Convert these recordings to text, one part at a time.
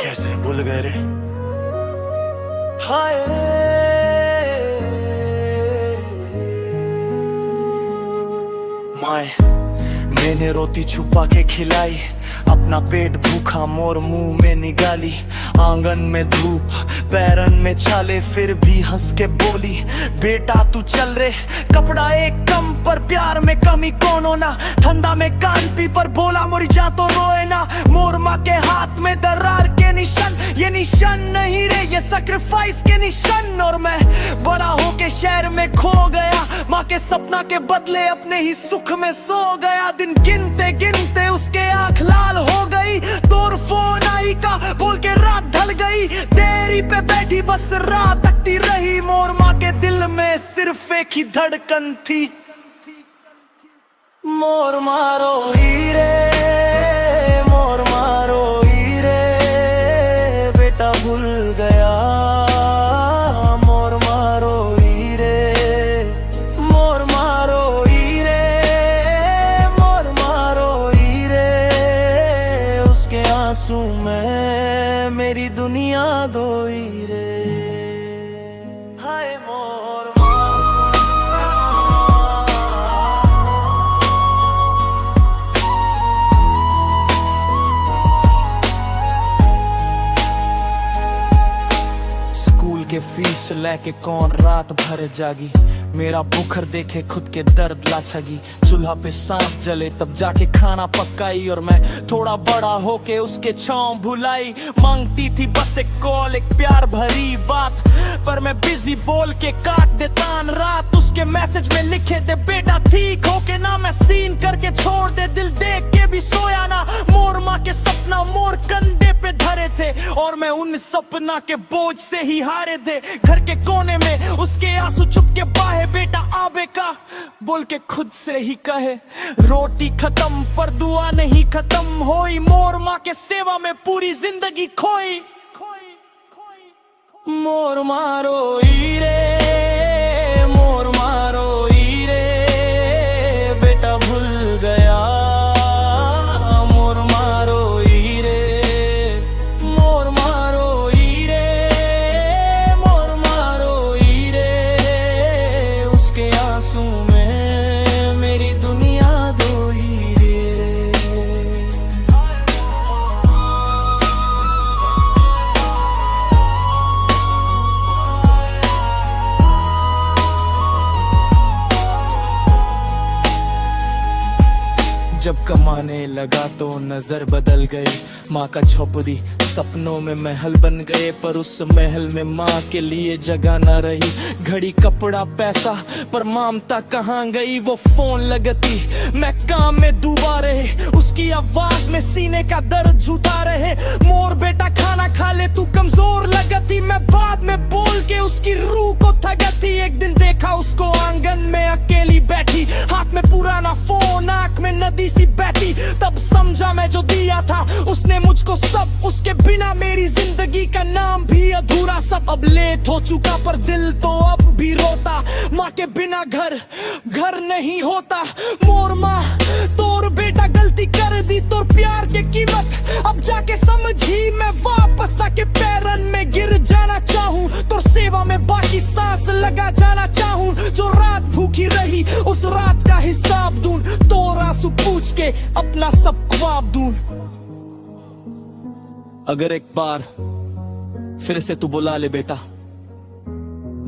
कैसे भूल गए रे हाय। माए मैंने रोटी छुपा के खिलाई, अपना पेट भूखा मोर मुंह में निकाली। आंगन में धूप पैरन में छाले, फिर भी हंस के बोली बेटा तू चल रे। कपड़ा एक कम पर प्यार में कमी कौन होना, ठंडा में कान पी पर बोला मोरी जा तो रोए ना। मोर माँ के हाथ में दरार के निशान, ये निशान नहीं रे ये सैक्रिफाइस के निशान। और मैं बड़ा होके शहर में खो गया, माँ के सपना के बदले अपने ही सुख में सो गया। दिन गिनते गिनते उसके आँख लाल हो गई, तोर फोन आई का बोल के रात ढल गई। देरी पे बैठी बस रात तकती रही, मोर माँ के दिल में सिर्फ एक ही धड़कन थी। मोर मारो हीरे, मोर मारो हीरे, बेटा भूल गया। मोर मारो हीरे, मोर मारो हीरे, मोर मारो हीरे, उसके आंसू में मेरी दुनिया धोई रे। हाय मोर स्कूल के फीस लेके कौन रात भर जागी, मेरा बुखर देखे खुद के दर्द लाछगी। चूल्हा पे सांस जले तब जाके खाना पकाई, और मैं थोड़ा बड़ा होके उसके छांव भुलाई। मांगती थी बस एक कॉल, एक प्यार भरी बात, पर मैं बिजी बोल के काट देता रात। उसके मैसेज में लिखे दे बेटा ठीक हो के ना, मैं सीन करके छोड़ दे, दिल देख के भी सोया ना। मोर माँ के सपना मोर कंधे पे धरे थे, और मैं उन सपना के बोझ से ही हारे थे। घर के कोने में उसके आंसू चुप के बाहे, बेटा आबे का बोल के खुद से ही कहे। रोटी खत्म पर दुआ नहीं खत्म होई, मोर माँ के सेवा में पूरी जिंदगी खोई। मोर मारो हीरे, मोर मारो हीरे, बेटा भूल गया। मोर मारो हीरे, मोर मारो हीरे, मोर मारो हीरे, उसके आंसू में मेरी दुनिया धोई रे। जब कमाने लगा तो नजर बदल गई, माँ का झोपड़ी सपनों में महल बन गए। पर उस महल में माँ के लिए जगह न रही। घड़ी कपड़ा पैसा पर ममता कहाँ गई। वो फोन लगती मैं काम में डूबा रहे, उसकी आवाज में सीने का दर्द झूठा रहे। मोर बेटा खाना खा ले तू कमजोर लगती, मैं बाद में बोल के उसकी रूह को थकती। एक दिन देखा उसको आंगन में अकेली बैठी, हाथ में पुराना फोन आंख में नदी सी बहती। तब समझा मैं जो दिया था उसने मुझको सब, उसके बिना मेरी जिंदगी का नाम भी अधूरा सब। अब लेट हो चुका पर दिल तो अब भी रोता, माँ के बिना घर घर नहीं होता। मोर माँ तोर बेटा गलती कर दी, तोर प्यार की कीमत अब जाके समझी। मैं वापस आके पैरन में गिर जाना चाहूँ, तोर सेवा में बाकी सांस लगा जाना चाहूँ। जो रात भूखी रही उस रात का हिसाब दूं, तोर आंसू पूछ के अपना सब ख्वाब दूं। अगर एक बार फिर से तू बुला ले बेटा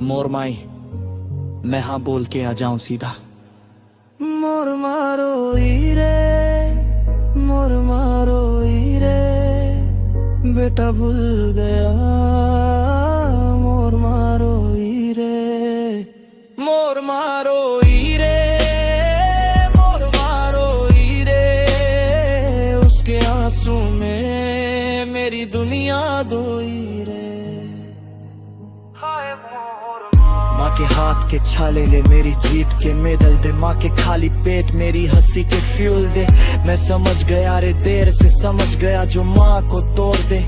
मोर माई, मैं हाँ बोल के आ जाऊं सीधा। मोर मारो हीरे, मोर मारो हीरे, बेटा भूल गया। मोर मारो हीरे, मोर मारो हीरे, मोर मारो हीरे, उसके आंसू में मेरी दुनिया धोई रे। माँ के हाथ के छाले ले मेरी जीत के मेडल दे, माँ के खाली पेट मेरी हंसी के फ्यूल दे। मैं समझ गया रे देर से समझ गया, जो माँ को तोड़ दे